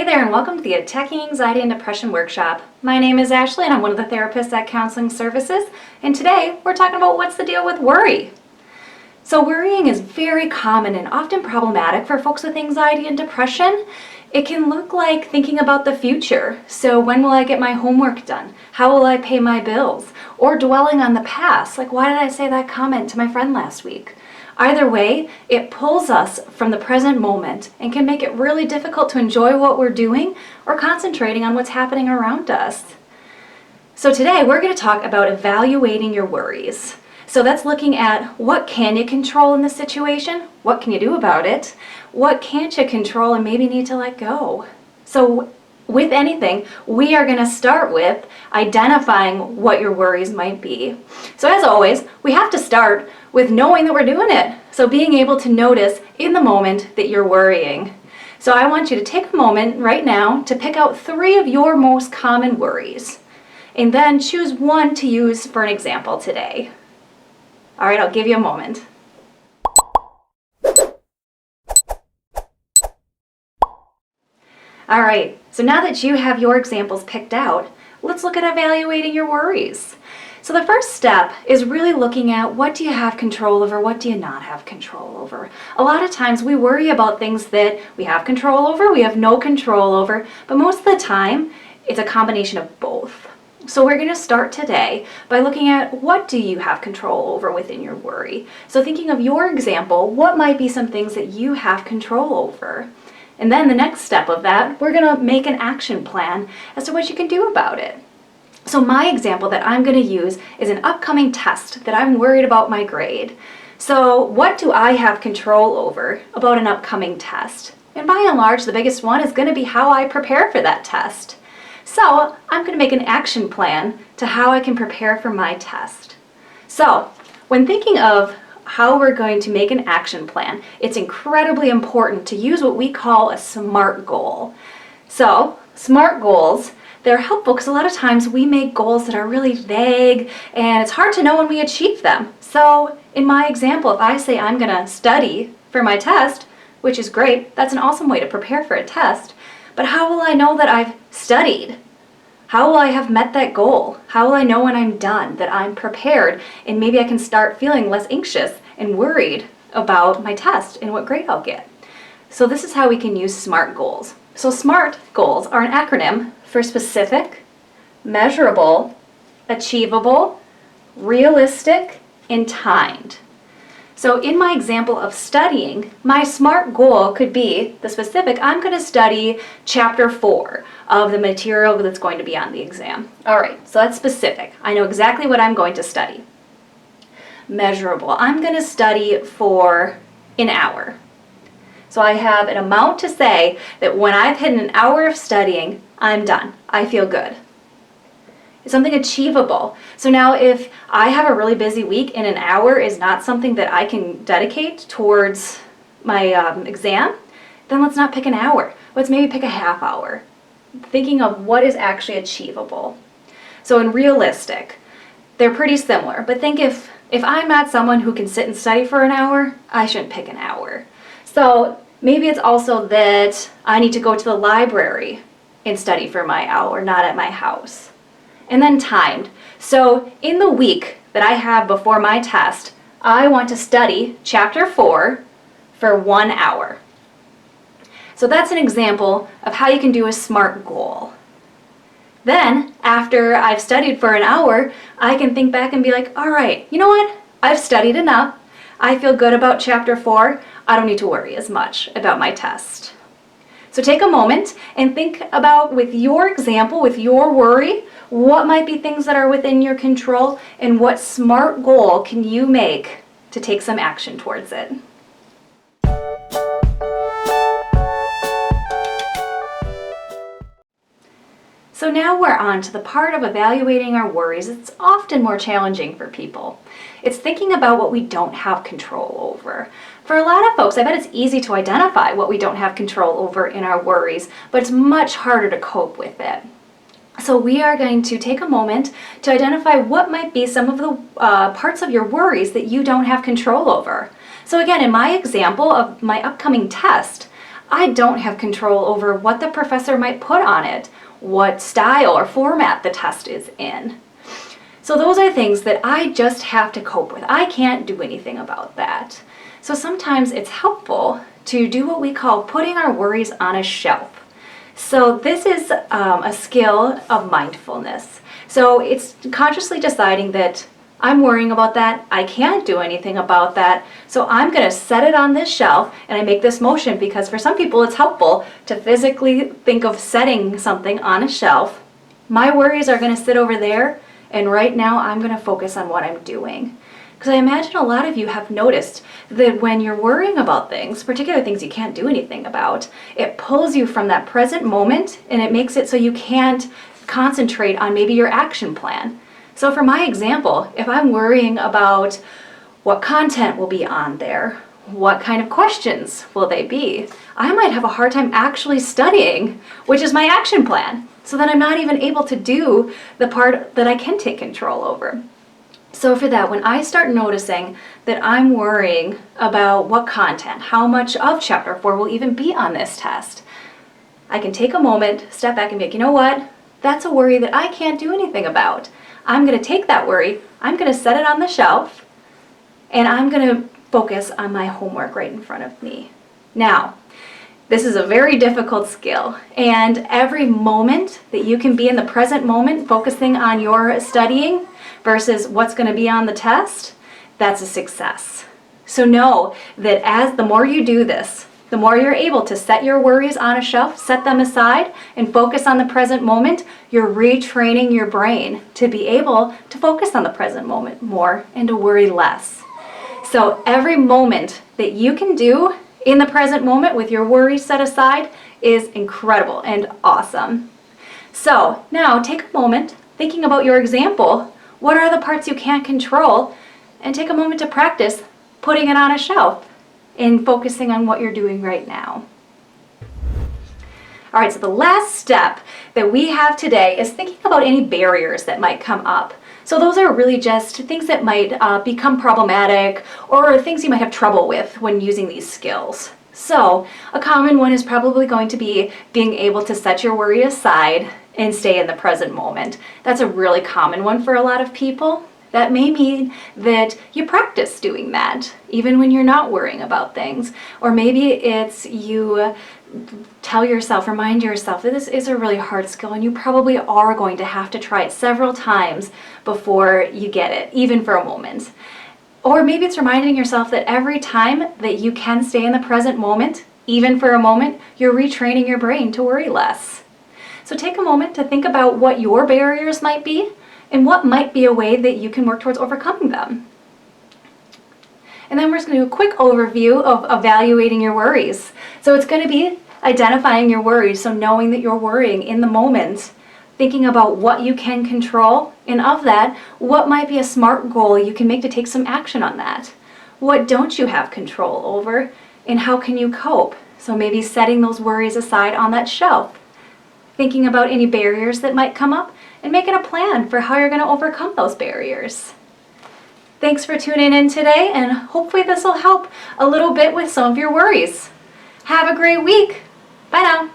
there, and welcome to the Attacking Anxiety and Depression workshop. My name is Ashley and I'm one of the therapists at Counseling Services, and today we're talking about what's the deal with worry. So worrying is very common and often problematic for folks with anxiety and depression. It can look like thinking about the future. So when will I get my homework done? How will I pay my bills? Or dwelling on the past, like why did I say that comment to my friend last week? Either way, it pulls us from the present moment and can make it really difficult to enjoy what we're doing or concentrating on what's happening around us. So today we're going to talk about evaluating your worries. So that's looking at what can you control in the situation, what can you do about it, what can't you control and maybe need to let go. So with anything, we are going to start with identifying what your worries might be. So as always, we have to start with knowing that we're doing it. So being able to notice in the moment that you're worrying. So I want you to take a moment right now to pick out 3 of your most common worries and then choose one to use for an example today. All right, I'll give you a moment. All right, so now that you have your examples picked out, let's look at evaluating your worries. So the first step is really looking at what do you have control over, what do you not have control over. A lot of times we worry about things that we have control over, we have no control over, but most of the time it's a combination of both. So we're going to start today by looking at what do you have control over within your worry. So thinking of your example, what might be some things that you have control over? And then the next step of that, we're going to make an action plan as to what you can do about it. So my example that I'm going to use is an upcoming test that I'm worried about my grade. So what do I have control over about an upcoming test? And by and large, the biggest one is going to be how I prepare for that test. So I'm going to make an action plan to how I can prepare for my test. So when thinking of how we're going to make an action plan, it's incredibly important to use what we call a SMART goal. So SMART goals, they're helpful because a lot of times we make goals that are really vague and it's hard to know when we achieve them. So in my example, if I say I'm going to study for my test, which is great, that's an awesome way to prepare for a test, but how will I know that I've studied? How will I have met that goal? How will I know when I'm done, that I'm prepared, and maybe I can start feeling less anxious and worried about my test and what grade I'll get? So this is how we can use SMART goals. So SMART goals are an acronym for specific, measurable, achievable, realistic, and timed. So in my example of studying, my SMART goal could be the specific, I'm going to study chapter 4 of the material that's going to be on the exam. All right, so that's specific. I know exactly what I'm going to study. Measurable, I'm going to study for an hour. So I have an amount to say that when I've hit an hour of studying, I'm done. I feel good. It's something achievable. So now if I have a really busy week and an hour is not something that I can dedicate towards my exam, then let's not pick an hour. Let's maybe pick a half hour. Thinking of what is actually achievable. So in realistic, they're pretty similar, but think if I'm not someone who can sit and study for an hour, I shouldn't pick an hour. So maybe it's also that I need to go to the library and study for my hour, not at my house. And then timed. So in the week that I have before my test, I want to study chapter 4 for 1 hour. So that's an example of how you can do a SMART goal. Then, after I've studied for an hour, I can think back and be like, all right, you know what? I've studied enough. I feel good about chapter 4. I don't need to worry as much about my test. So take a moment and think about, with your example, with your worry, what might be things that are within your control and what SMART goal can you make to take some action towards it. So now we're on to the part of evaluating our worries. It's often more challenging for people. It's thinking about what we don't have control over. For a lot of folks, I bet it's easy to identify what we don't have control over in our worries, but it's much harder to cope with it. So we are going to take a moment to identify what might be some of the parts of your worries that you don't have control over. So again, in my example of my upcoming test, I don't have control over what the professor might put on it, what style or format the test is in. So those are things that I just have to cope with. I can't do anything about that. So sometimes it's helpful to do what we call putting our worries on a shelf. So this is a skill of mindfulness. So it's consciously deciding that I'm worrying about that, I can't do anything about that, so I'm going to set it on this shelf, and I make this motion because for some people it's helpful to physically think of setting something on a shelf. My worries are going to sit over there, and right now I'm going to focus on what I'm doing. Because I imagine a lot of you have noticed that when you're worrying about things, particularly things you can't do anything about, it pulls you from that present moment and it makes it so you can't concentrate on maybe your action plan. So for my example, if I'm worrying about what content will be on there, what kind of questions will they be, I might have a hard time actually studying, which is my action plan. So then I'm not even able to do the part that I can take control over. So for that, when I start noticing that I'm worrying about what content, how much of Chapter 4 will even be on this test, I can take a moment, step back and be like, you know what? That's a worry that I can't do anything about. I'm going to take that worry, I'm going to set it on the shelf, and I'm going to focus on my homework right in front of me. Now, this is a very difficult skill, and every moment that you can be in the present moment focusing on your studying versus what's going to be on the test, that's a success. So know that as the more you do this, the more you're able to set your worries on a shelf, set them aside, and focus on the present moment, you're retraining your brain to be able to focus on the present moment more and to worry less. So every moment that you can do in the present moment with your worries set aside is incredible and awesome. So now take a moment thinking about your example. What are the parts you can't control? And take a moment to practice putting it on a shelf and focusing on what you're doing right now. All right, so the last step that we have today is thinking about any barriers that might come up. So those are really just things that might become problematic or things you might have trouble with when using these skills. So a common one is probably going to be being able to set your worry aside and stay in the present moment. That's a really common one for a lot of people. That may mean that you practice doing that, even when you're not worrying about things. Or maybe it's you tell yourself, remind yourself that this is a really hard skill and you probably are going to have to try it several times before you get it, even for a moment. Or maybe it's reminding yourself that every time that you can stay in the present moment, even for a moment, you're retraining your brain to worry less. So take a moment to think about what your barriers might be and what might be a way that you can work towards overcoming them. And then we're just going to do a quick overview of evaluating your worries. So it's going to be identifying your worries, so knowing that you're worrying in the moment, thinking about what you can control, and of that, what might be a smart goal you can make to take some action on that. What don't you have control over, and how can you cope? So maybe setting those worries aside on that shelf, thinking about any barriers that might come up, and making a plan for how you're going to overcome those barriers. Thanks for tuning in today, and hopefully this will help a little bit with some of your worries. Have a great week. Bye now.